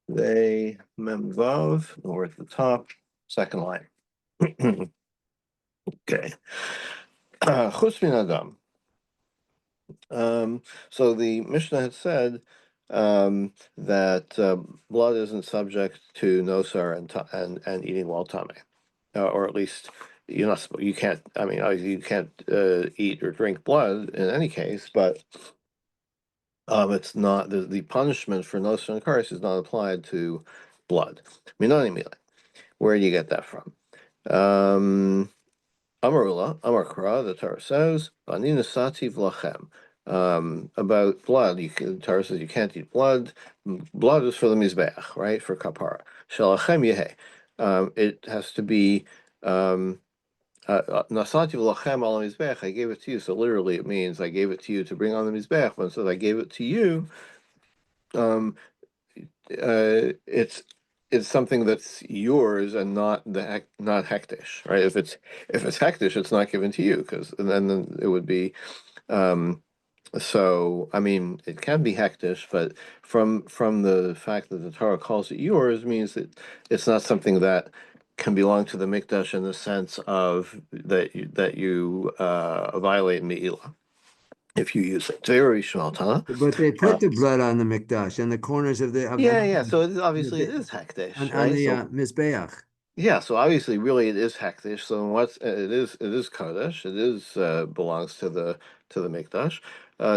They memvav, or at the top, second line. Okay. Chutz min adam. So the Mishnah had said that blood isn't subject to nosar and eating while tummy, or at least you can't. I mean, you can't eat or drink blood in any case, but it's not the punishment for nosar and kares is not applied to blood. Minani mile. Where do you get that from? Amarula, Amarkra, the Torah says, Ani nasati v'lachem. About blood, the Torah says you can't eat blood. Blood is for the mizbeach, right? For kapara. Shalachem yehe. It has to be nasati v'lachem al mizbeach. I gave it to you. So literally, it means I gave it to you to bring on the mizbeach. When it says I gave it to you, um, it's something that's yours and not not hektish, right? If it's hektish, it's not given to you because then it would be. Um, so I mean, it can be hektish, but from the fact that the Torah calls it yours means that it's not something that can belong to the mikdash in the sense of that you violate me'ilah if you use it. Very shmaltana. But they put the blood on the mikdash and the corners of the Yeah. So obviously it is hektish, on right? the So mizbeach. yeah, so obviously, really, it is hektish. So what's it is kodesh. It is belongs to the mikdash.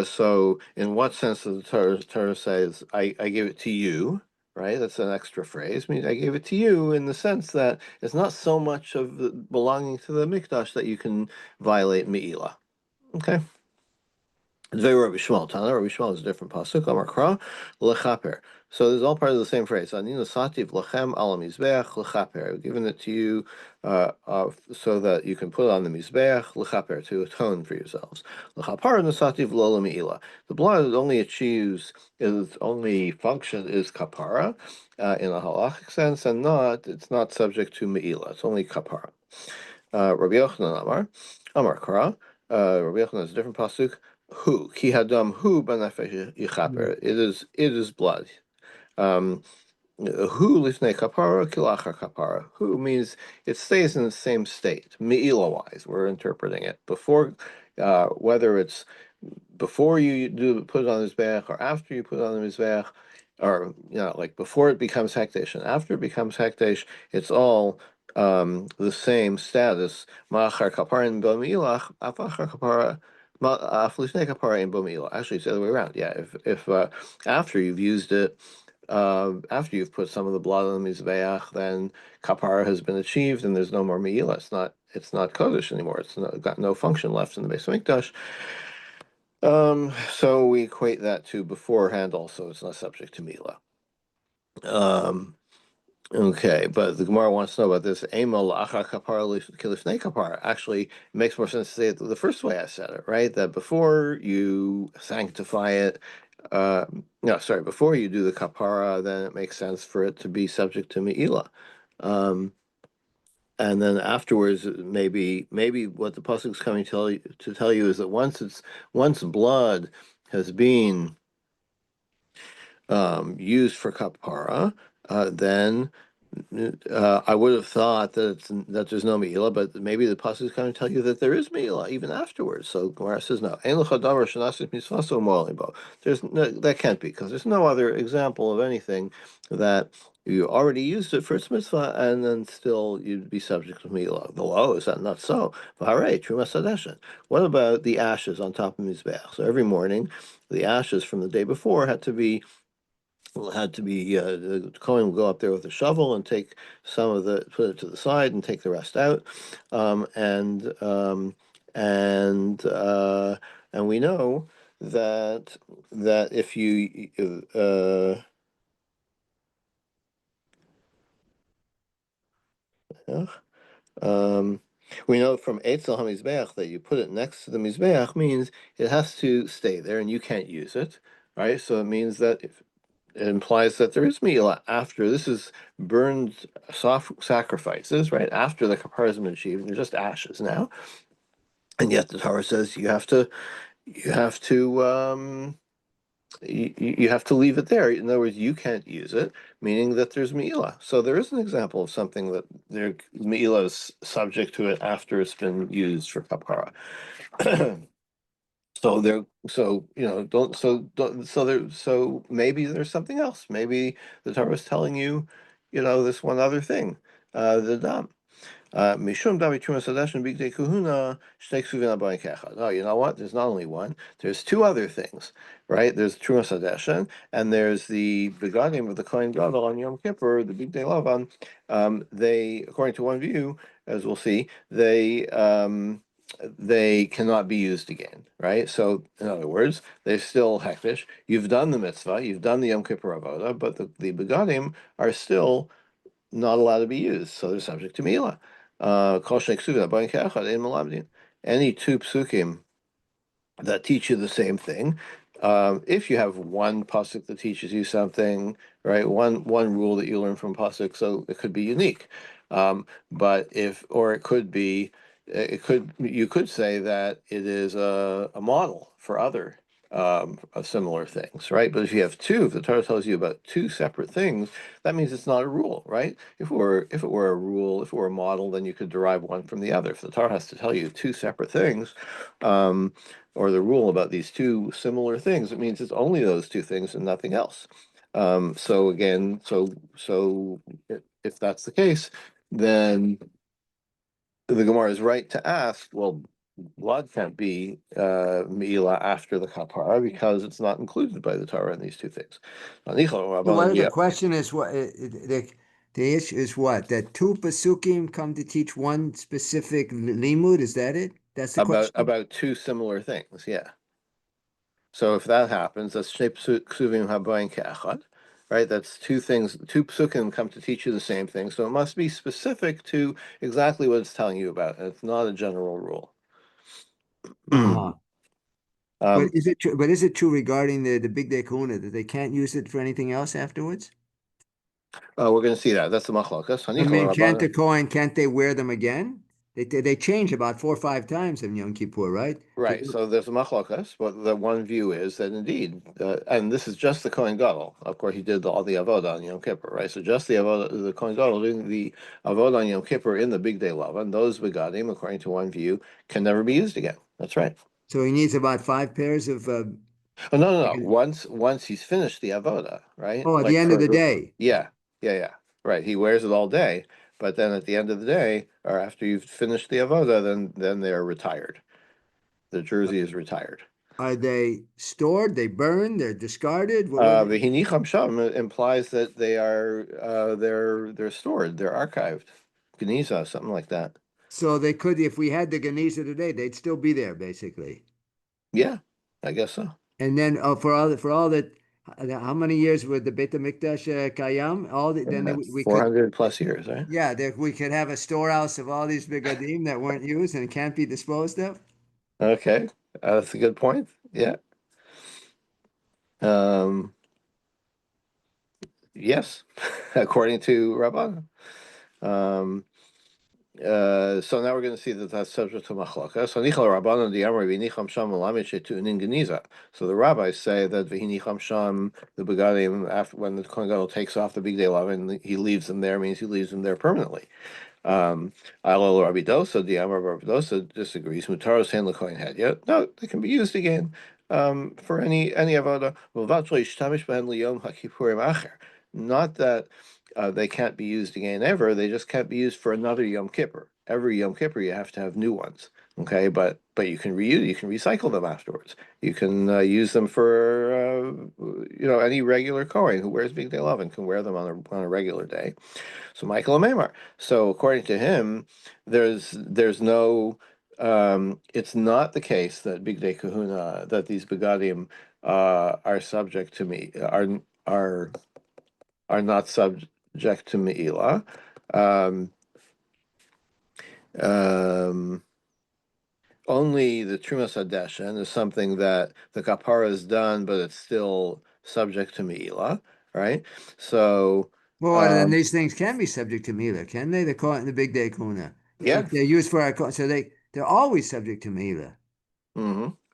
So in what sense does the Torah says I give it to you? Right, that's an extra phrase. I mean, I gave it to you in the sense that it's not so much of belonging to the mikdash that you can violate me'ilah. Okay. Rabbi Shmuel, Tana, Rabbi Shmuel is a different pasuk. Amar Kra, lechaper. So this is all part of the same phrase. Anina sativ lachem al mizbeach lechaper. I've given it to you so that you can put on the mizbeach lechaper to atone for yourselves. Lechapar nasativ lo meila. The blood only achieves its only function is kapara in a halachic sense, and it's not subject to meila. It's only kapara. Rabbi Yochanan Amar Kra. Rabbi Yochanan is a different pasuk. Who ki hadam hu banafesh yichaper. It is blood. Who lifnei kapara kilachar kapara. Who means it stays in the same state. Meila wise, we're interpreting it before, whether it's before you put it on the mizbeach or after you put it on the mizbeach, or like before it becomes hekdesh and after it becomes hekdesh, it's all the same status. Ma'achar kaparin b'milach, afachar kapara. Actually, it's the other way around. Yeah, if after you've used it, after you've put some of the blood on the mizbeach, then kapara has been achieved, and there's no more meila. It's not kodesh anymore. Got no function left in the base of mikdash. So we equate that to beforehand. Also, it's not subject to meila. Okay, but the Gemara wants to know about this. Actually, it makes more sense to say it the first way I said it, right? That before you sanctify it, no, sorry, before you do the kapara, then it makes sense for it to be subject to meila. And then afterwards, maybe what the pasuk is coming to tell you is that once blood has been used for kapara, then I would have thought that there's no meila, but maybe the pasuk is going to tell you that there is meila even afterwards. So Gemara says no. There's that can't be because there's no other example of anything that you already used it for its mitzvah and then still you'd be subject to meila. Below, is that not so? What about the ashes on top of mizbeach? So every morning, the ashes from the day before had to be the Kohen would go up there with a shovel and take put it to the side and take the rest out, and we know that if you we know from Eitzel HaMizbeach that you put it next to the Mizbeach means it has to stay there and you can't use it, right? So it means that if it implies that there is meila after this is burned soft sacrifices, right? After the kapara has been achieved, they're just ashes now, and yet the Torah says you have to You have to leave it there. In other words, you can't use it, meaning that there's Me'ilah. So there is an example of something that there Me'ilah is subject to it after it's been used for kapara. So there, so so maybe there's something else. Maybe the Torah is telling you, this one other thing, the dam. Mishum Davi Trumas Hadesh and Big Day Kahuna Shnei Ksuvim Abayim Kechad. Oh, you know what? There's not only one. There's two other things, right? There's Trumas Hadeshen, and there's the begadim of the Kohen Gadol on Yom Kippur, the Big Day Lavan. They, according to one view, as we'll see, they cannot be used again, right? So, in other words, they're still hektish. You've done the mitzvah, you've done the Yom Kippur avoda, but the begadim are still not allowed to be used, so they're subject to Mila. Kol Shnei Ksuvim Abayim Kechad Ein Melamdin. Any two psukim that teach you the same thing. If you have one pasuk that teaches you something, right? One rule that you learn from pasuk, so it could be unique. But if, or it could be, you could say that it is a model for other similar things, right? But if you have two, if the Torah tells you about two separate things, that means it's not a rule, right? If it were a rule, if it were a model, then you could derive one from the other. If the Torah has to tell you two separate things, um, or the rule about these two similar things, it means it's only those two things and nothing else. So again, so if that's the case, then the Gemara is right to ask, well, blood can't be Me'ilah after the kapara because it's not included by the Torah in these two things. So what the Yeah, question is what the issue is what that two pasukim come to teach one specific limud. Is that it? That's the about question. about two similar things. Yeah. So if that happens, that's Shnei Ksuvim Habayim Ke'echad, right? That's two things, two psukim come to teach you the same thing. So it must be specific to exactly what it's telling you about, and it's not a general rule. Uh-huh. But Um, is it true? But is it true regarding the big day kahuna that they can't use it for anything else afterwards? we're going to see that. That's the machlokas. I mean, Hanichol can't the Rabbanan. Kohen, can't they wear them again? They change about 4 or 5 times in Yom Kippur, right? Right. So there's a machlokas, but the one view is that indeed, and this is just the Kohen Gadol. Of course, he did all the avodah on Yom Kippur, right? So just the avodah, the Kohen Gadol doing the avodah on Yom Kippur in the big day lavan, those begadim, according to one view, can never be used again. That's right. So he needs about 5 pairs of Oh, no, no, no. Once he's finished the avoda, right? oh, at the Like end of the for day. yeah, yeah, yeah. Right. He wears it all day, but then at the end of the day, or after you've finished the avoda, then they're retired. The jersey is retired. Are they stored? They burn? They're discarded? What The hinicham sham implies that they're stored, they're archived. Geniza, something like that. so they could, if we had the Geniza today, they'd still be there basically. Yeah, I guess so. And then for all that, how many years would the Beit HaMikdash Kayam? Then Yeah, we could, 400 plus years, right? yeah, we could have a storehouse of all these begadim that weren't used and can't be disposed of. Okay, that's a good point. Yeah. Um, yes, according to Rabban. Um, so now we're going to see that that's subject to machlaka. So nichal rabbanon diamar v'nicham sham alamed shetunin geniza. So the rabbis say that v'hinicham sham the begadim after when the kohen gadol takes off the big day and he leaves them there means he leaves them there permanently. Alol Rabbi Dosa, the Amar Rabbi Dosa disagrees. Mutaros hand lekoin had yet. No, they can be used again for any avoda. V'vatzlo yishtamish b'hen liyom haKippurim acher. Not that they can't be used again ever. They just can't be used for another Yom Kippur. Every Yom Kippur you have to have new ones. Okay, but you can reuse, you can recycle them afterwards. You can use them for any regular Kohen who wears Big Day Lovin can wear them on a regular day. So Michael Amemar. So according to him, there's no. It's not the case that Big Day Kahuna that these begadim are subject to me are are not subject to Me'ilah. Um, um, Only the Trumas Hadeshen is something that the kapara is done, but it's still subject to Me'ilah, right? So, Well, then um, these things can be subject to Mila, can they? They're caught in the big day kuna. yeah. If they're used for our, so they're always subject to Mila.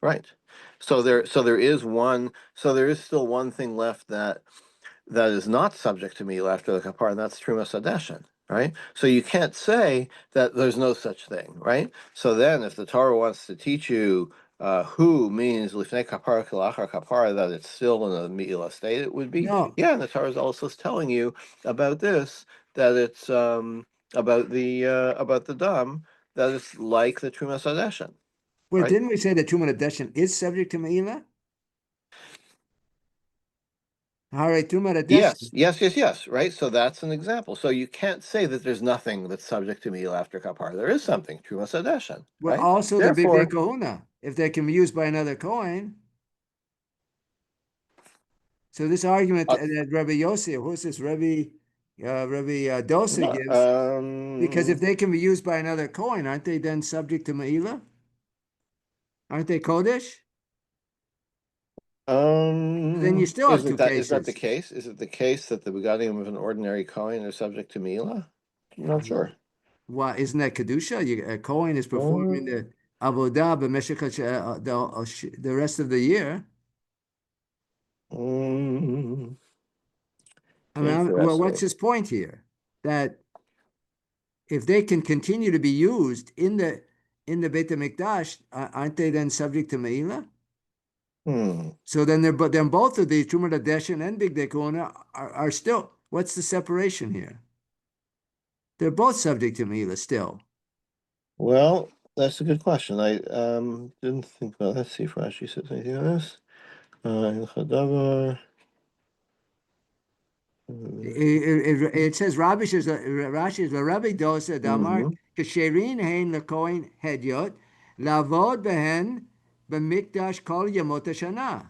Right. So there is still one thing left that is not subject to meal after the kapara, and that's Trumas Hadeshin, right? So you can't say that there's no such thing, right? So then, if the Torah wants to teach you who means lifnei kapara kilachar kapara, that it's still in a meila state, it would be, No, yeah. And the Torah is also telling you about this, that it's about the dam, that it's like the Trumas Hadeshin, well, right? didn't we say that Truman Adeshin is subject to Meila? All right, Truman Yes, Adeshin. yes, yes, yes, right? So that's an example. So you can't say that there's nothing that's subject to meal after kapara. There is something, Truma Sadeshan, Well, right? also the Big Day Therefore, Kahuna, if they can be used by another coin. So this argument uh, that Rabbi Yossi, who's this Rabbi Dosa no, gives, because if they can be used by another coin, aren't they then subject to Meila? Aren't they Kodesh? Then you still have two is that the cases. case? Is it the case that the begotten of an ordinary coin are subject to Mila? I'm not sure. Why isn't that kedusha? A Kohen is performing Um, the avodah b'meshech the rest of the year. um, I mean, well, what's interesting. his point here? That if they can continue to be used in the Beit Hamikdash, aren't they then subject to Meila? Hmm. So then they're but then both of these Truma Deshin and Big Dekona are still. What's the separation here? They're both subject to Meila still. Well, that's a good question. I didn't think about. Let's see if Rashi says anything on this. Hilchot Davar. It says Rashi is Rabbi Dosa Damar Mhm. Kasherin Hein Lekoin Hedyot Lavod Behen B'Mikdash Kol Yamot Shana.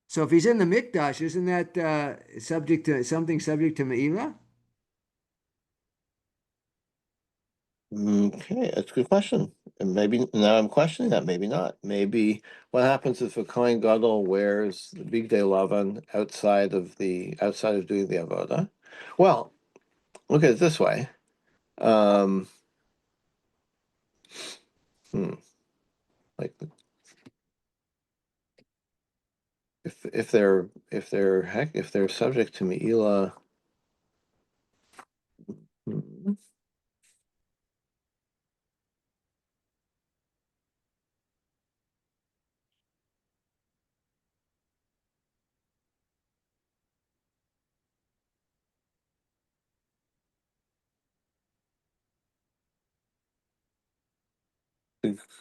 So if he's in the Mikdash, isn't that subject to something subject to Meila? Okay, that's a good question. And maybe now I'm questioning that. Maybe not. Maybe what happens if a Kohen Gadol wears the big day lavan outside of doing the avoda? Well, look at it this way. Um, hmm, like if they're subject to Meila, hmm,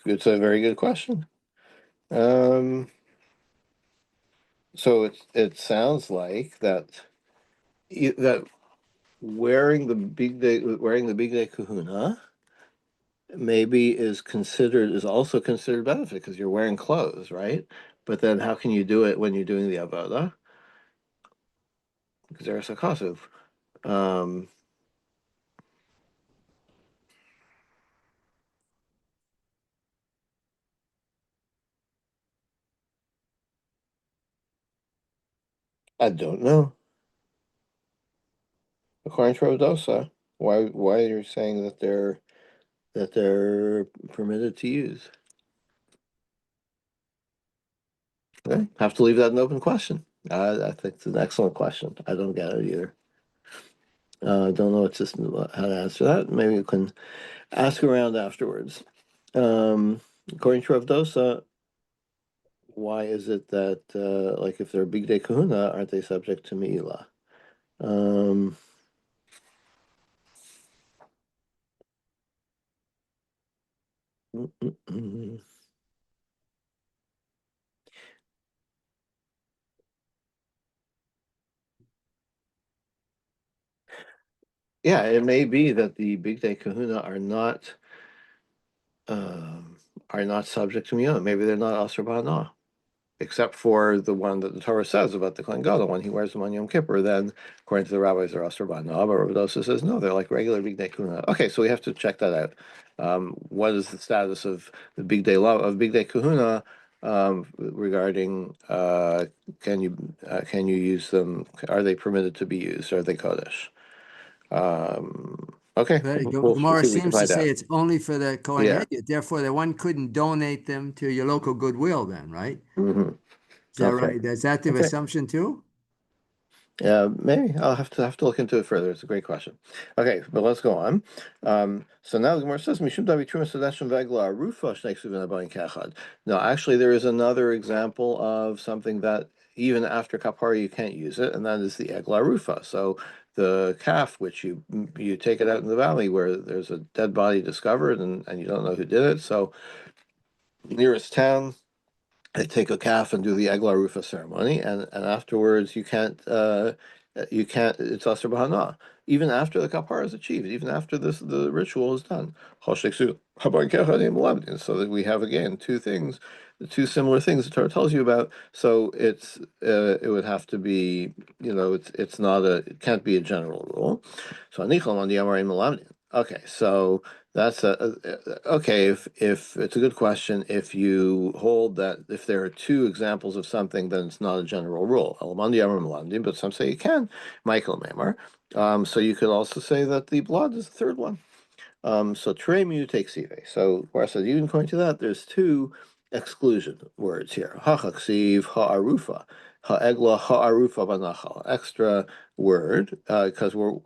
it's a very good question. Um, so it sounds like that wearing the big day kahuna maybe is also considered benefit because you're wearing clothes, right? But then how can you do it when you're doing the avoda? Because there's a kasuv. Um, I don't know. According to Rodosa, why are you saying that they're permitted to use? Okay. Have to leave that an open question. I think it's an excellent question. I don't get it either. Don't know how to answer that. Maybe you can ask around afterwards. According to Rav Dosa, why is it that like if they're big day kahuna, aren't they subject to meila? Um, mm, mm, mm. Yeah, it may be that the big day kahuna um, are not subject to meila. Maybe they're not asur ba'ana, except for the one that the Torah says about the Kohen Gadol when he wears them on Yom Kippur. Then, according to the rabbis, they're asur ba'ana. But Rav Dosa says no, they're like regular big day kahuna. Okay, so we have to check that out. What is the status of the big day kahuna regarding can you use them? Are they permitted to be used? Are they kodesh? Okay, But we'll Gemara see if we can seems to find say out. it's only for the Kohen Yeah. Hedyot. Therefore, the one couldn't donate them to your local Goodwill then, right? Hmm. Is that Okay. right? Is that the Okay. assumption too? Yeah, maybe I'll have to look into it further. It's a great question. Okay, but let's go on. So now the Gemara says, "Mishum davi trumas sedeshim vegla arufa shnei ksuvim habayin kechad." No, actually, there is another example of something that even after kapara you can't use it, and that is the egla arufa. So the calf, which you take it out in the valley where there's a dead body discovered, and you don't know who did it. So nearest town they take a calf and do the Eglah Rufa ceremony, and afterwards you can't it's Asr Bahana. Even after the kapara is achieved, even after the ritual is done. Chosheksu Habar Kechadim Lamdin. So that we have again two similar things the Torah tells you about. So it would have to be, it's not it can't be a general rule. So Anichal on the Amarim Lamdin. Okay, so that's okay. If it's a good question, if you hold that if there are two examples of something, then it's not a general rule. Alamandi Amar Melandi, but some say you can. Michael Mamar. So you could also say that the blood is the third one. So tre mu takes sive. So where I said even according to that, there's two exclusion words here. Hachaksiv ha'arufa. Ha'egla ha'arufa banachal. Extra word, because we're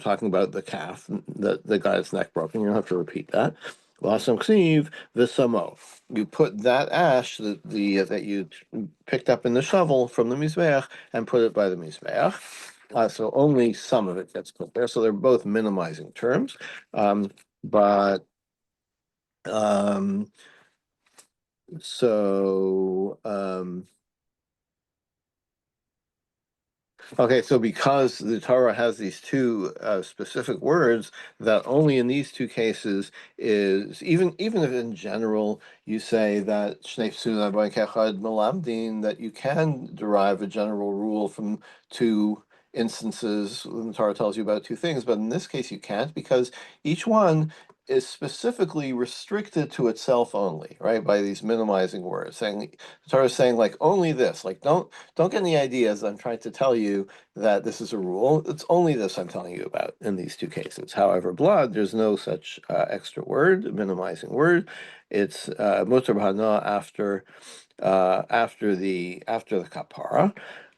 talking about the calf that got its neck broken. You don't have to repeat that. Lasam ksiv v'samo. You put that ash that you picked up in the shovel from the mizbeach and put it by the mizbeach. So only some of it gets put there. So they're both minimizing terms. But um, so Okay, so because the Torah has these two specific words, that only in these two cases is even if in general you say that Shnei Psula B'Ain Kechad Melamdin, that you can derive a general rule from two instances when the Torah tells you about two things, but in this case you can't because each one is specifically restricted to itself only, right? By these minimizing words, saying the Torah is saying like only this, like don't get any ideas. I'm trying to tell you that this is a rule. It's only this I'm telling you about in these two cases. However, blood, there's no such extra word, minimizing word. It's mutar b'hana after the kapara,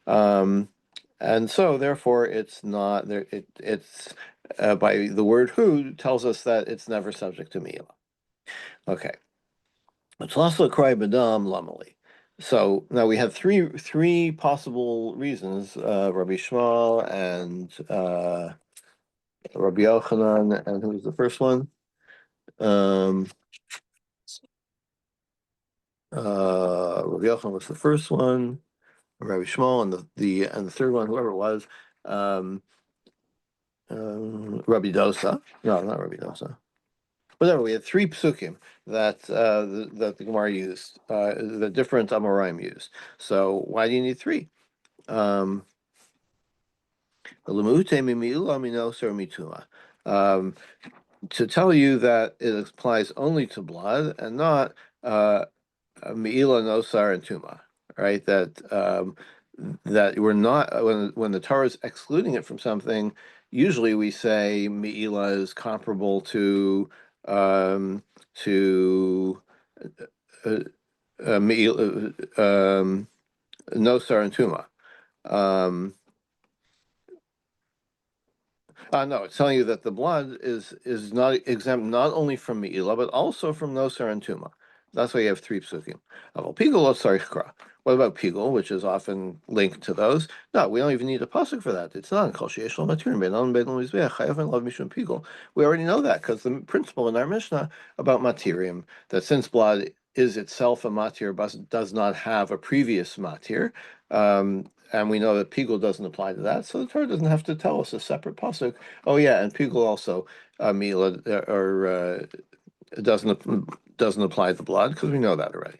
um, and so therefore it's not there. It's by the word who tells us that it's never subject to mila. Okay. It's also cry badam lamali. So now we have three possible reasons, Rabbi Shmuel and Rabbi Yochanan, and who was the first one? Um, Rabbi Yochanan was the first one, Rabbi Shmuel, and the third one, whoever it was, um, Rabbi Dosa. No, not Rabbi Dosa. Whatever. We had three psukim that the Gemara used, the different Amoraim used. So why do you need three? Um, um, to tell you that it applies only to blood and not meila, nosar, and tuma, right? That we're not when the Torah is excluding it from something. Usually, we say meila is comparable to uh, meila, nosar, and tuma. Um, no, it's telling you that the blood is not exempt not only from Me'ilah, but also from Nosar and Tuma. That's why you have three psukim. Aval Pigul lo tzarich kra. What about Pigul, which is often linked to those? No, we don't even need a pasuk for that. It's not Kol sheyesh lo maturin be'enon be'enon mizbeach chayav and lav mishum Pigul. We already know that because the principle in our Mishnah about matirim, that since blood is itself a matir, but does not have a previous matir, and we know that Pigul doesn't apply to that, so the Torah doesn't have to tell us a separate pasuk. Oh yeah, and Pigul also Mila or doesn't apply to blood because we know that already.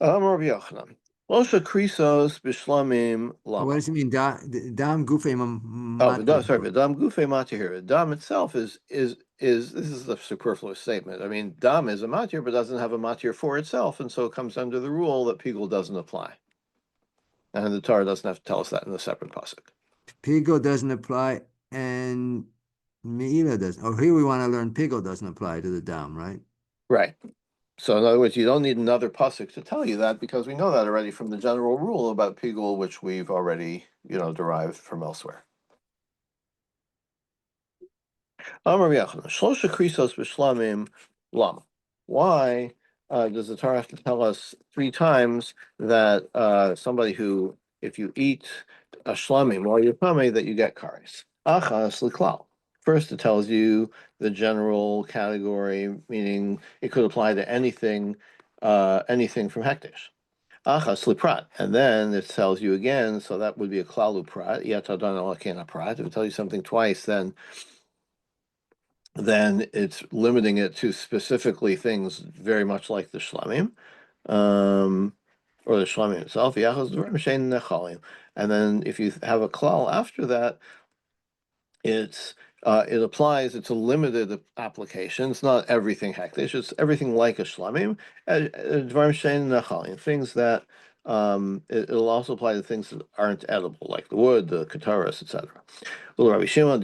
Rabbi Yochanan. Losha krisos bishlamim What lama. does it mean? Dam gufe Oh, matir. Vidam gufe matir here. Dam itself is this is a superfluous statement. I mean, dam is a matir, but doesn't have a matir for itself, and so it comes under the rule that Pigul doesn't apply, and the Torah doesn't have to tell us that in a separate pasuk. Pigo doesn't apply, and Meila doesn't. Oh, here we want to learn Pigel doesn't apply to the dam, right? Right. So in other words, you don't need another pasuk to tell you that because we know that already from the general rule about pigul, which we've already, derived from elsewhere. Amar Yachana, Shlosha Krisos B'Shlamim Lama. Why does the Torah have to tell us three times that somebody who, if you eat a shlamim while you're tummy, that you get kares? Achas l'klal. First, it tells you the general category, meaning it could apply to anything from hektish. Achas l'prat, and then it tells you again, so that would be a klalu prat. Yatadan alakena prat. If it tells you something twice, then it's limiting it to specifically things very much like the shlamim, or the shlamim itself. And then if you have a klal after that, it applies. It's a limited application. It's not everything hektish. It's everything like a shlamim. Things that it'll also apply to things that aren't edible, like the wood, the kataras, etc. Rabbi Shimon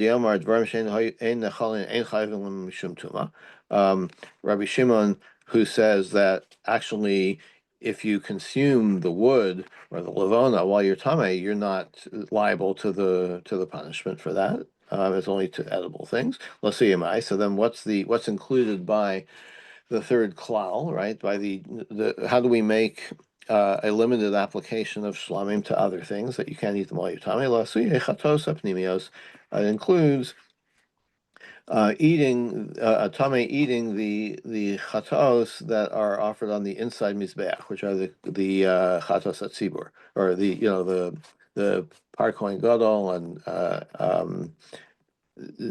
Rabbi Shimon, who says that actually, if you consume the wood or the lavona while you're tamei, you're not liable to the punishment for that. It's only to edible things. Let's see, am I? So then, what's included by the third klal, right? By the how do we make a limited application of shlamim to other things that you can't eat them while you're tamei? It includes eating a tame eating the chatos that are offered on the inside mizbeach, which are the chatos at tzibur, or the par kohen gadol and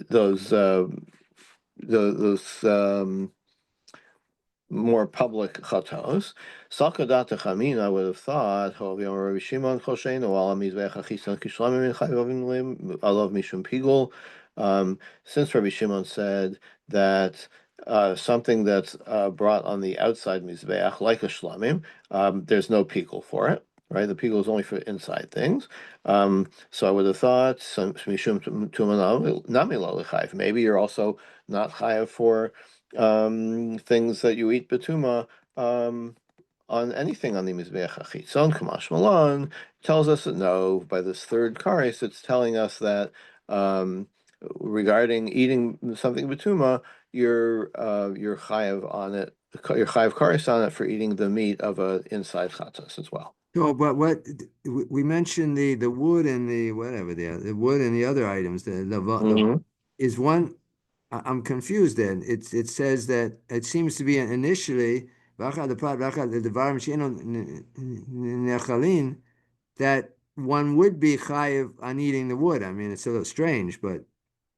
those those more public chatos. Sakadata chamin, I would have thought, Rabbi Shimon Chosheinu ala mizbeach achisan kishlamim in chayvavim lim alav mishum pigul. Since Rabbi Shimon said that something that's brought on the outside mizbeach, like a shlamim, there's no pigul for it. Right, the pigul is only for inside things. So I would have thought mishum tumanam nami lo l'chayv. Maybe you're also not chayav for things that you eat betuma on anything on the mizbeach achitzon. Kamash Malon tells us that no, by this third kares, it's telling us that regarding eating something betuma, you're chayav on it. You're chayav kares on it for eating the meat of a inside chatas as well. So, but what we mentioned the wood and the whatever the wood and the other items Mm-hmm. is one. I'm confused. Then it says that it seems to be initially that one would be chayiv on eating the wood. I mean, it's a little strange, but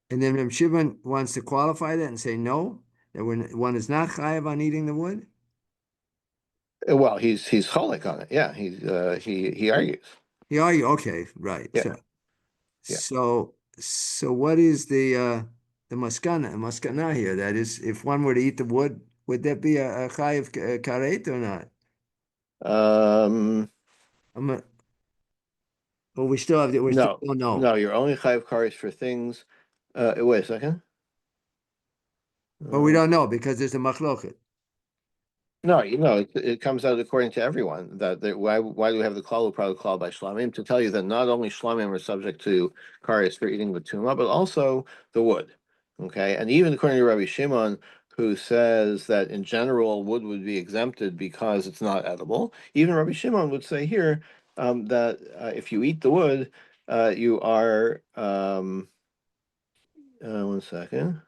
and then Reb Shimon wants to qualify that and say no, that one is not chayiv on eating the wood. Well, he's cholik on it. Yeah, he argues. He argue, okay, right. Yeah, yeah. So what is the maskana here? That is, if one were to eat the wood, would that be a chayiv karet or not? Um, I'm a, well, we still no, don't know, no, you're only chayav kares for things. Wait a second. but we Uh, don't know because there's a machloket. No, it comes out according to everyone that why do we have the klal product klal by shlamim to tell you that not only shlamim are subject to kares for eating the tuma, but also the wood. Okay, and even according to Rabbi Shimon, who says that in general wood would be exempted because it's not edible. Even Rabbi Shimon would say here that if you eat the wood, you are one second.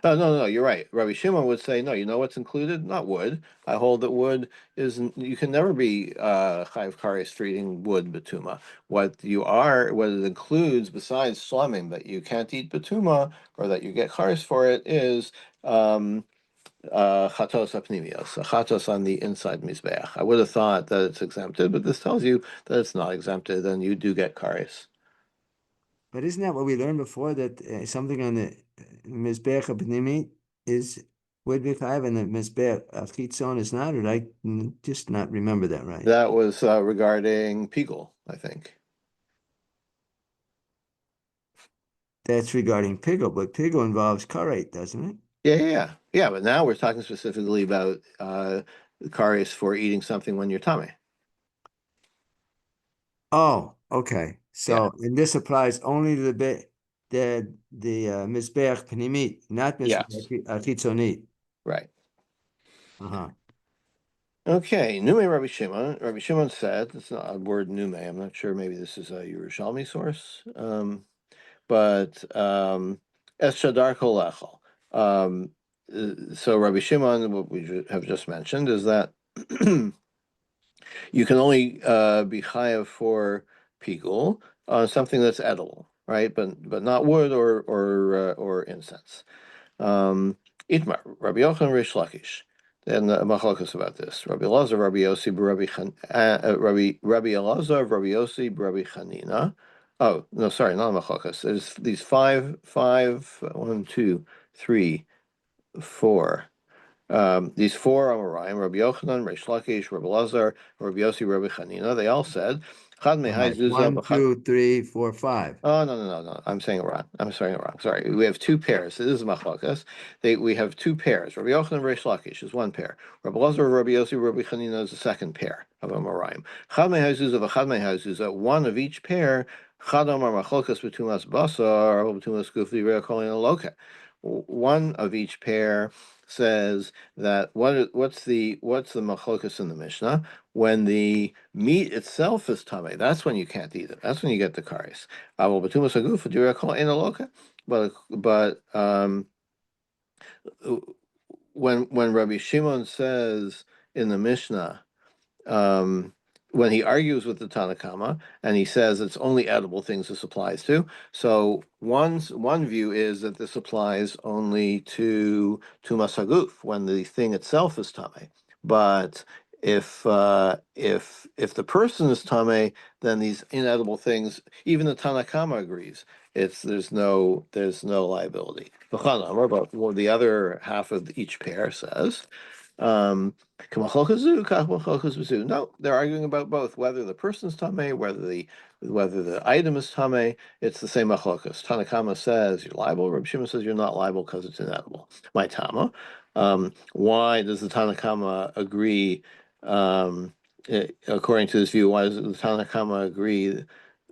Oh, no, you're right. Rabbi Shimon would say, no, you know what's included? Not wood. I hold that wood isn't, you can never be chayiv kares for eating wood betuma. What it includes besides shlamim that you can't eat betuma or that you get kares for it is chatos apnimios, chatos on the inside mizbeach. I would have thought that it's exempted, but this tells you that it's not exempted and you do get kares. But isn't that what we learned before that something on the mizbeach pnimi is would be chayiv and the mizbeach chitzon is not? Or did I just not remember that right? That was regarding Pigel, I think. That's regarding pickle, but pickle involves karet, doesn't it? Yeah. But now we're talking specifically about kares for eating something when you're tummy. Oh, okay. Yeah, So, and this applies only to the bit the mizbeach pnimit, not yes, mizbeach chitzonit. right. Uh-huh. Okay, Nume Rabbi Shimon. Rabbi Shimon said, it's not a word Nume. I'm not sure. Maybe this is a Yerushalmi source. But Es Shadar Kol Echel. So Rabbi Shimon, what we have just mentioned, is that you can only be chayav for pigul on something that's edible, right? But not wood or incense. Um, Itmar, Rabbi Yochanan, Rish Lakish. Then machlokas about this. Rabbi Elazar, Rabbi Yossi, Rabbi Elazar, Rabbi Yossi, Rabbi Chanina. Oh no, sorry, not machlokas. There's these one, two, three, four. These four Amoraim, Rabbi Yochanan, Rish Lakish, Rabbi Elazar, Rabbi Yossi, Rabbi Chanina. They all said, Chad All mehai right. zuzah One, b'chad. two, three, four, five. Oh no! I'm saying it wrong. I'm saying it wrong. Sorry. We have two pairs. This is machlokas. We have two pairs. Rabbi Yochanan and Reish Lakish is one pair. Rabbi Lazar, Rabbi Yossi, Rabbi Chanina is the second pair of Amoraim. Chad mehazuza v'chad mehazuza. One of each pair. Chad amar machlokas b'tumas basar b'tumas gufli re'akolin aloka. One of each pair says that what's the machlokas in the Mishnah? When the meat itself is tame, that's when you can't eat it. That's when you get the kares. But when Rabbi Shimon says in the Mishnah, um, when he argues with the Tanakama and he says it's only edible things this applies to. So one view is that this applies only to Tumas Haguf when the thing itself is tame. But if the person is tame, then these inedible things, even the Tanakama agrees, it's there's no liability. But the other half of each pair says. Um, no, they're arguing about both, whether the person's tame, whether the item is tame. It's the same machlokas. Tanakama says you're liable. Rabbi Shimon says you're not liable because it's inedible. My tama. Why does the Tanakama agree? According to this view, why does the Tanakama agree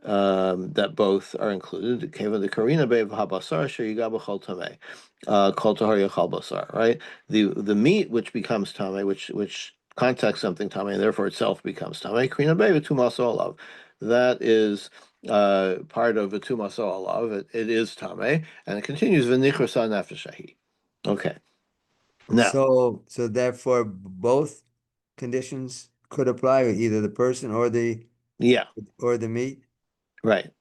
that both are included? Keva the Karina Bev Habasar Sheyigabachol Tame. Kol Tahar Yachal Basar, right? The meat which becomes tame, which contacts something tame, and therefore itself becomes tame. Krina Beva Tumas Olav. That is part of a Tumas Olav. It is tame, and it continues V'nichrasan Nefeshahi. Okay. Now, So therefore, both conditions could apply, either the person yeah, or the meat. right.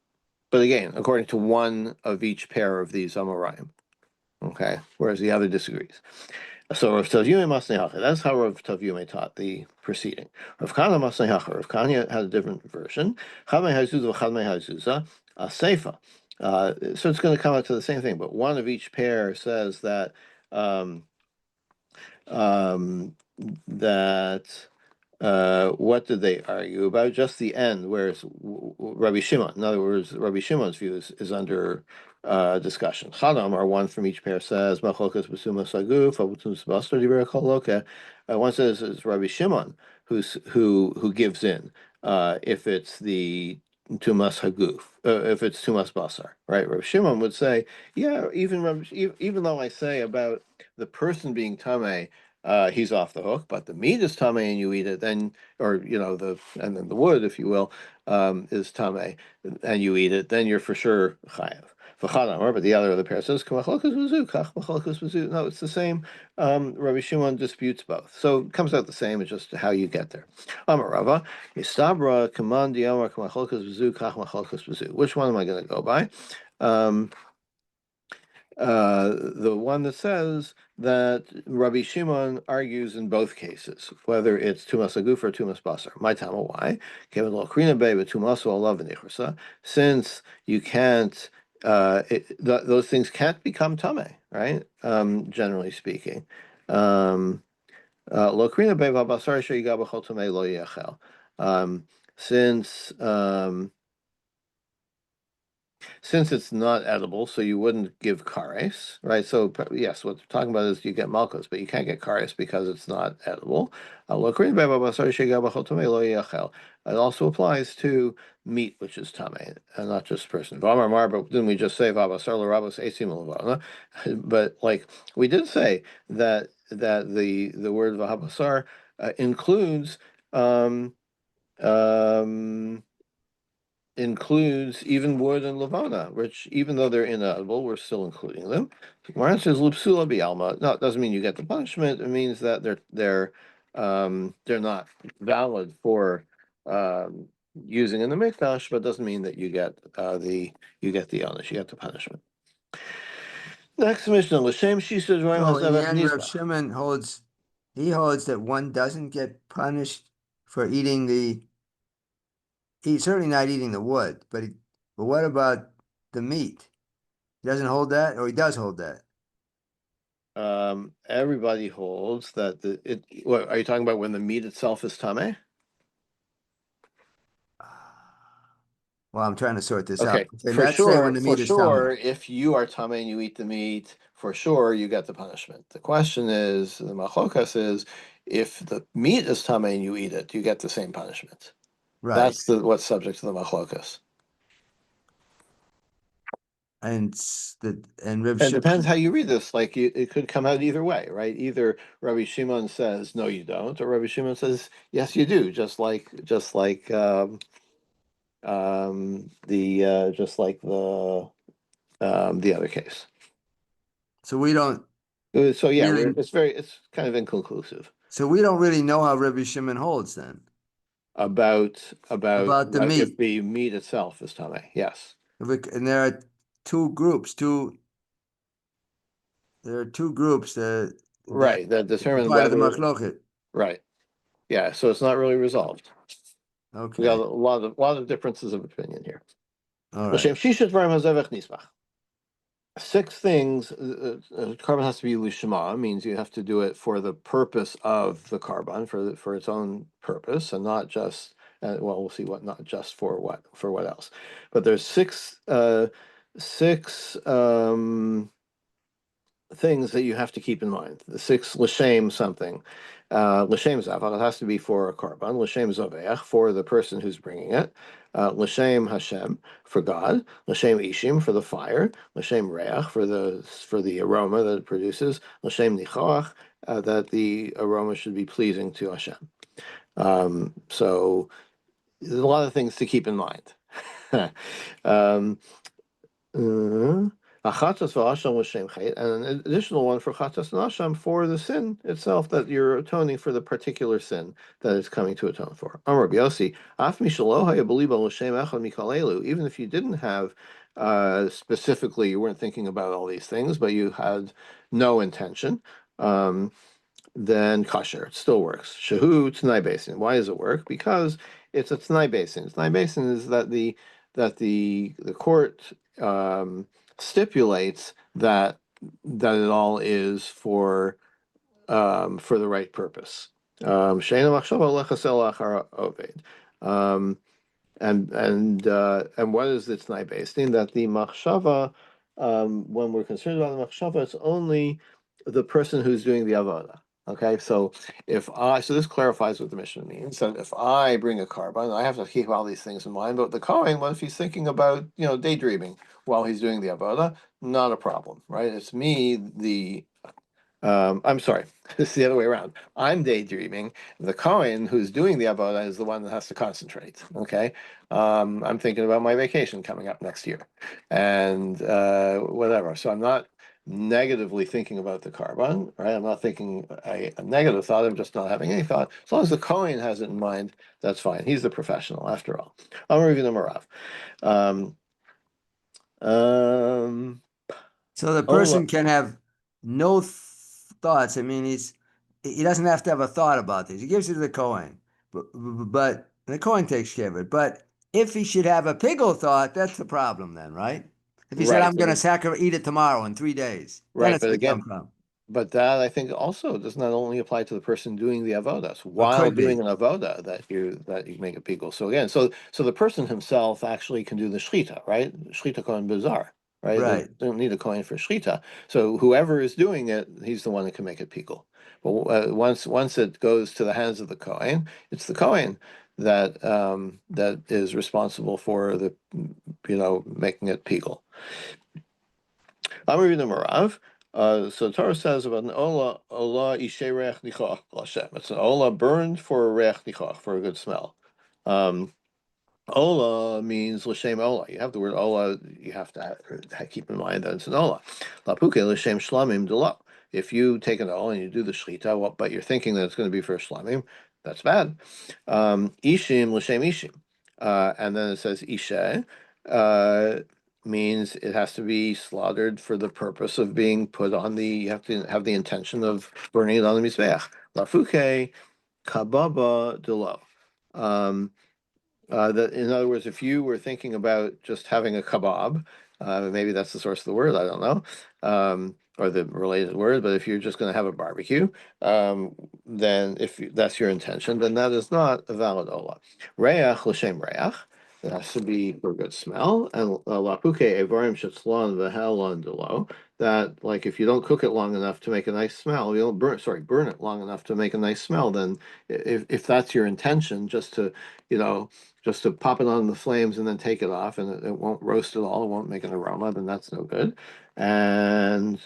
But again, according to one of each pair of these Amoraim. Okay, whereas the other disagrees. So Rav Tavyume Masnehacha, that's how Rav Tavyume taught the proceeding. Rav Kana Masnehacha, Rav Kana had a different version. Chadmei Hazuza, Chadmei Hazuza, a Seifa. So it's going to come out to the same thing, but one of each pair says um, um, that what did they argue about? Just the end, whereas Rabbi Shimon, in other words, Rabbi Shimon's view is under discussion. Chadam, or one from each pair, says, Machokas Basuma Saguf, Abutum Sabastar Dibera Koloka. One says it's Rabbi Shimon who gives in if it's the Tumas Haguf, if it's Tumas Basar, right? Rabbi Shimon would say, yeah, even though I say about the person being Tameh, he's off the hook. But the meat is tame and you eat it, then or and then the wood, if you will, is tame and you eat it, then you're for sure chayav. But the other pair says, no, it's the same. Rabbi Shimon disputes both, so it comes out the same. It's just how you get there. Amarava, Yistabra, Kamandi Amar, which one am I going to go by? Um, the one that says that Rabbi Shimon argues in both cases, whether it's Tumas Aguf or Tumas Basar. My tama, why? Since you can't, those things can't become tame, right? Generally speaking. Lokrina Beva Basar Sheyigabachol Tame Lo Yachel. Since Since it's not edible, so you wouldn't give kares, right? So yes, what we're talking about is you get malchus, but you can't get kares because it's not edible. It also applies to meat, which is tame, and not just person. V'amar mar, but didn't we just say v'abasar l'rabos eitzim l'vana? But like we did say that the word v'habasar includes um, um, includes even wood and lavana, which even though they're inedible, we're still including them. Gemara says lupsula bialma. No, it doesn't mean you get the punishment. It means that they're not valid for using in the mikdash, but doesn't mean that you get the onus, you get the punishment. Next Mishnah, l'shem shisa dvarim So in the hazevach end, Rav nizbach. Shimon he holds that one doesn't get punished for eating he's certainly not eating the wood, but what about the meat? He doesn't hold that, or he does hold that? Everybody holds that what are you talking about when the meat itself is tameh? Well, I'm trying to sort this out. Okay, Okay, let's say when the for meat is tummy. sure, if you are tamei and you eat the meat, for sure you get the punishment. The question is, the machlokas is, if the meat is tamei and you eat it, you get the same punishment. Right. That's what's subject to the machlokas. And Rav And it depends Shimon. how you read this. Like it could come out either way, right? Either Rabbi Shimon says no, you don't, or Rabbi Shimon says yes, you do. Just like the other case. So we don't So yeah, really it's kind of inconclusive so we don't really know how Rabbi Shimon holds then about about the if meat. the meat itself is tamei. Yes, And there are two groups, there are two groups that right. That are determine part of the whether machloket. right. Yeah, so it's not really resolved. We got Okay. a lot of differences of opinion here. All right. L'shem shishat dvarim hazevach nisbach. Six things. Carbon has to be lishma, means you have to do it for the purpose of the carbon, for its own purpose, and not just. Well, we'll see what not just for what else. But there's six things that you have to keep in mind. The six l'shem something. L'shem zavach, it has to be for a carbon. L'shem zoveach, for the person who's bringing it. L'shem Hashem, for God. L'shem ishim, for the fire. L'shem reach, for the aroma that it produces. L'shem nichoach, that the aroma should be pleasing to Hashem. So there's a lot of things to keep in mind. um, a chatas v'asham l'shem chait, and an additional one for chatas and asham for the sin itself that you're atoning for the particular sin that it's coming to atone for. Amar Biosi, af mishalo hayabeliba l'shem echad mikal elu. Even if you didn't have specifically, you weren't thinking about all these things, but you had no intention. Um, then kosher. It still works. Shahu Tanai Basin. Why does it work? Because it's a Tanai Basin. Tanai Basin is that the court stipulates that it all is for the right purpose. Sheina machshava lechasel achar oved. And what is the Tanai Basin? That the machshava, when we're concerned about the machshava, it's only the person who's doing the avodah. Okay, so this clarifies what the mission means. So if I bring a carbon, I have to keep all these things in mind. But the Kohen, what if he's thinking about daydreaming while he's doing the avodah? Not a problem, right? It's me, I'm sorry, it's the other way around. I'm daydreaming. The Kohen who's doing the avodah is the one that has to concentrate. Okay, I'm thinking about my vacation coming up next year, and whatever. So I'm not negatively thinking about the carbon, right? I'm not thinking a negative thought. I'm just not having any thought. As long as the Kohen has it in mind, that's fine. He's the professional, after all. I'm reviewing the Marav. Um, um, So the oh, person can have no thoughts. I mean, he doesn't have to have a thought about this. He gives it to the Kohen, but the Kohen takes care of it. But if he should have a piggle thought, that's the problem then, right? If he said, right, "I'm going to eat it tomorrow in 3 days," then right, it's but become again, a problem. But that I think also does not only apply to the person doing the avodas. Or While could doing be. an avoda, that you make a pickle. So again, so the person himself actually can do the shchita, right? Shchita kohen bizarre, right? They Right. don't need a kohen for shchita. So whoever is doing it, he's the one that can make it pickle. But once it goes to the hands of the kohen, it's the kohen that is responsible for the making it pickle. I'm reading the Marav. So Torah says about an ola ishe reach nichach l'Hashem. It's an ola burned for a reach nichach, for a good smell. Um, Ola means l'shem ola. You have the word ola. You have to keep in mind that it's an ola. Lapuke l'shem shlamim delo. If you take an ola and you do the shchita, well, but you're thinking that it's going to be for shlamim, that's bad. Ishim l'shem ishim, and then it says ishe. Uh, Means it has to be slaughtered for the purpose of being put on the. You have to have the intention of burning it on the mizbeach. Lafuke kababa delo. Um, that, in other words, if you were thinking about just having a kebab, maybe that's the source of the word, I don't know, or the related word, but if you're just going to have a barbecue, then if that's your intention, then that is not a valid ola. Reach l'shem reach, it has to be for good smell, and lapuke evarim shetzlon v'halon delo, that like if you don't cook it long enough to make a nice smell, you don't burn it long enough to make a nice smell, then if that's your intention, you know, just to pop it on the flames and then take it off, and it won't roast at all. It won't make an aroma, then that's no good. And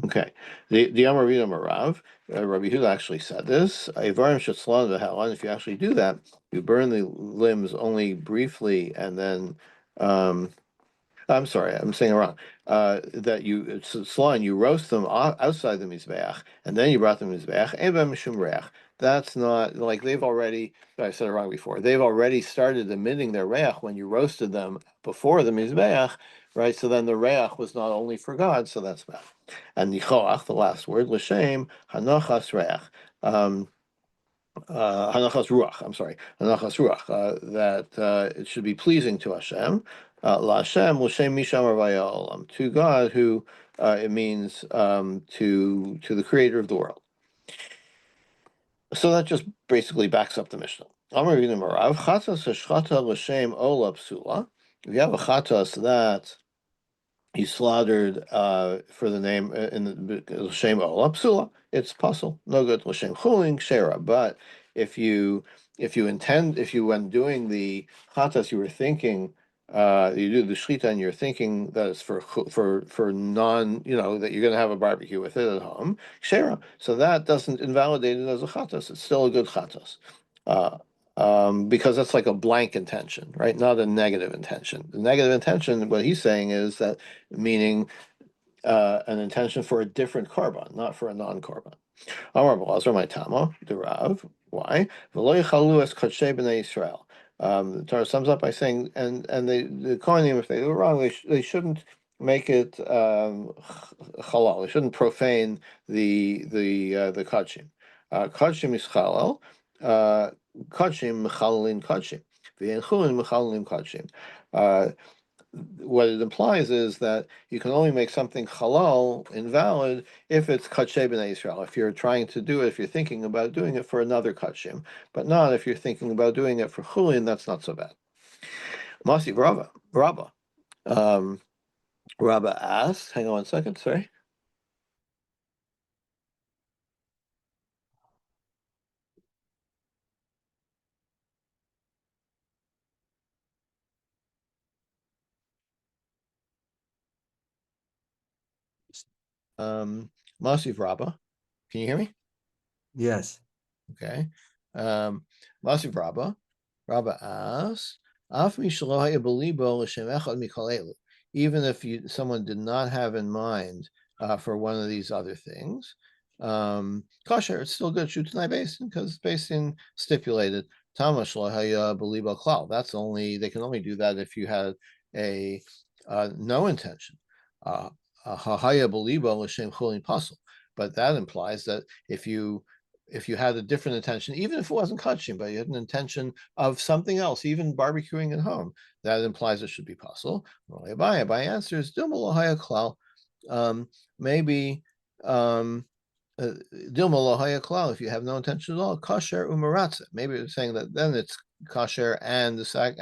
okay, the Amarita Marav, Rabbi Huda actually said this. Avarim shetzlan v'halan. If you actually do that, you burn the limbs only briefly, and then um, I'm sorry, I'm saying it wrong. That it's slime, you roast them outside the mizbeach, and then you brought them mizbeach. Eba mishum reach. That's not like they've already. I said it wrong before. They've already started emitting their reach when you roasted them before the mizbeach, right? So then the reach was not only for God, so that's bad. And nichoach, the last word, l'shem hanochas reach. Um, Hanachas Ruach, I'm sorry, Hanachas Ruach, that it should be pleasing to Hashem. La Hashem, L'Shem Misham Arvaya Olam, to God who it means to the creator of the world. So that just basically backs up the Mishnah. Amar Ravina Marav, Chatas Hashchata L'Shem Ola Psula. If you have a chatas that he slaughtered for the name in the l'shem ola psula. It's puzzle, no good l'shem chulin shera. But if you intend if you when doing the chatas you were thinking you do the shchita and you're thinking that it's for non that you're going to have a barbecue with it at home shera. So that doesn't invalidate it as a chatas. It's still a good chatas. Uh, because that's like a blank intention, right? Not a negative intention. The negative intention, what he's saying is that meaning an intention for a different korban, not for a non-korban. Amar Blazer, my Tama, the Rav. Why? V'lo yichalu es kodshay b'nei Yisrael. The Torah sums up by saying, and the Kohanim, if they do it wrong, they shouldn't make it halal. They shouldn't profane the kodshim. Kodshim is halal. Kodshim mechalelin kodshim. V'yen chulin mechalelin kodshim. What it implies is that you can only make something halal invalid if it's kadshe b'nei Israel. If you're trying to do it, if you're thinking about doing it for another kachim, but not if you're thinking about doing it for chulin, that's not so bad. Masi Rabba. Um, Rabba asked, hang on one second, sorry. Masi Rabba, can you hear me? Yes. Okay. Masiv Rabba. Rabba asks, Af mishalo haya belibo l'shem echad mikol elu. Even if someone did not have in mind for one of these other things, kosher, it's still good. Shutanai basin because basin stipulated tamash lo haya belibo klal. That's only they can only do that if you had a no intention. Haya belibo l'shem chulin pasul. But that implies that if you had a different intention, even if it wasn't kachim, but you had an intention of something else, even barbecuing at home, that implies it should be possible. Abai answers, maybe um, Dilma lohaya klal, if you have no intention at all, kosher umaratza. Maybe it's saying that then it's kosher and the sac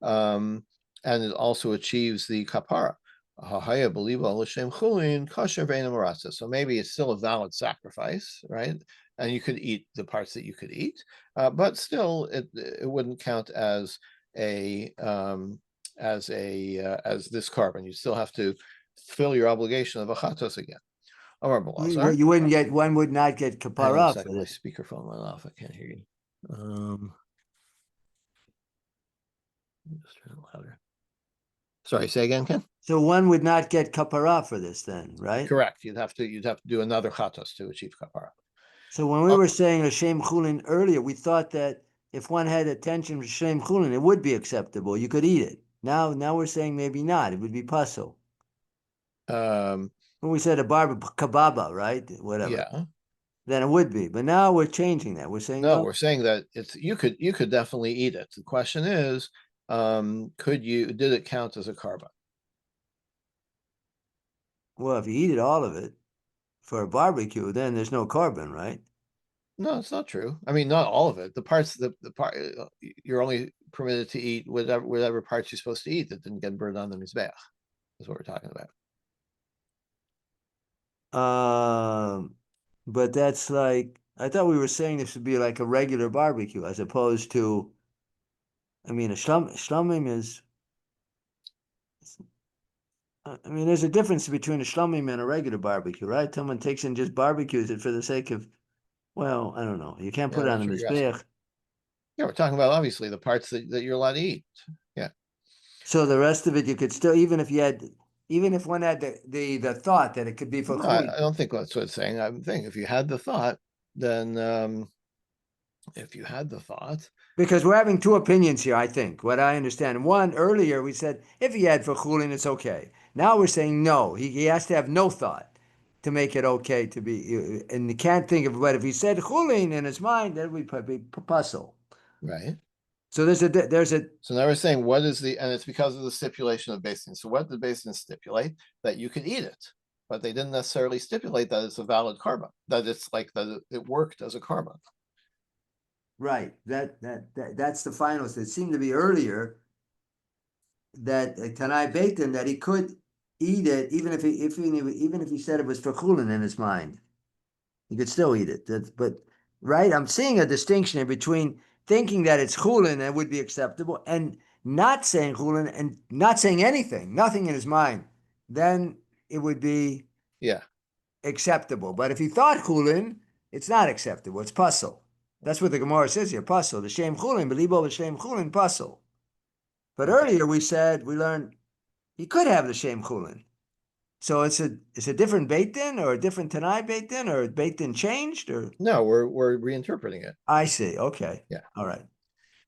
um, and it also achieves the kapara. Hahaya believa l'shem chulin kosher ve'ena maratza. So maybe it's still a valid sacrifice, right? And you could eat the parts that you could eat, but still it wouldn't count a as this carbon. You still have to fill your obligation of a chatos again. Amar Belazar. You wouldn't get, one would not get Hang on a kapara for second, my this. speakerphone went off. I can't hear you. Just turn it louder. Sorry, say again, Ken. So one would not get kapara for this then, right? Correct. You'd have to do another chatos to achieve kapara. So when we Oh, were saying a shem chulin earlier, we thought that if one had attention to shem chulin, it would be acceptable. You could eat it. Now we're saying maybe not. It would be puzzle. um, When we said a barba kababa, right? Whatever. yeah. Then it would be. But now we're changing that. We're saying No, no. we're saying that it's you could definitely eat it. The question is, did it count as a carbon? Well, if you eat it all of it for a barbecue, then there's no carbon, right? No, it's not true. I mean, not all of it. The parts, the part you're only permitted to eat whatever parts you're supposed to eat that didn't get burned on the mizbeach. Is what we're talking about. Um, but that's like, I thought we were saying this would be like a regular barbecue as opposed to, I mean, a shlomim is, I mean, there's a difference between a shlomim and a regular barbecue, right? Someone takes and just barbecues it for the sake of, well, I don't know. You can't Yeah, put it on that's the what you're asking. mizbeach. Yeah, we're talking about obviously the parts that you're allowed to eat. Yeah. So the rest of it, you could still, even if you had, even if one had the thought that it could be for No, chulin. I don't think that's what it's saying. I'm thinking if you had the thought, then if you had the thought, Because we're having two opinions here, I think, what I understand. One, earlier we said if he had for chulin, it's okay. Now we're saying no, he has to have no thought to make it okay to be, and you can't think of, but if he said chulin in his mind, that would be puzzle. right? So there's a So now we're saying what is and it's because of the stipulation of basin. So what did basin stipulate? That you could eat it, but they didn't necessarily stipulate that it's a valid carbon, that it's like that it worked as a carbon. right. That's the finals. It seemed to be earlier that Tanai Beitin that he could eat it even if even if he said it was for chulin in his mind. You could still eat it. But right, I'm seeing a distinction here between thinking that it's chulin and would be acceptable, and not saying chulin and not saying anything, nothing in his mind. Then it would be Yeah. acceptable. But if he thought chulin, it's not acceptable. It's puzzle. That's what the Gemara says here. Puzzle. The shem chulin, belibo the shem chulin, puzzle. But Okay. earlier we learned he could have the shem chulin. So it's a different Beit Din or a different Tanai Beit Din or Beit Din changed or No, we're reinterpreting it. I see. Okay. Yeah. All right.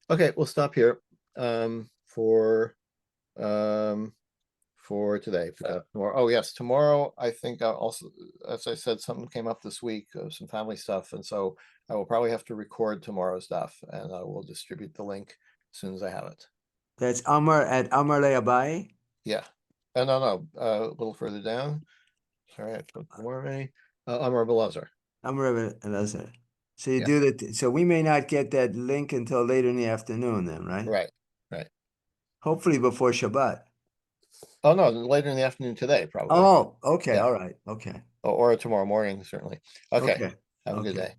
Okay, we'll stop here um, for um, today. Tomorrow. Oh yes, tomorrow. I think I'll also, as I said, something came up this week, some family stuff, and so I will probably have to record tomorrow's stuff, and I will distribute the link as soon as I have it. That's Amar at Amar Le'abai. Yeah. No, a little further down. Sorry, I put more already. Amar Belazar. Amar Elazar. So you Yeah. do that. So we may not get that link until later in the afternoon, then, right? Right. Right. Hopefully before Shabbat. Oh no, later in the afternoon today, probably. Oh, okay. Yeah. All right. Okay. Or tomorrow morning, certainly. Okay. Okay. Have a good Okay. day.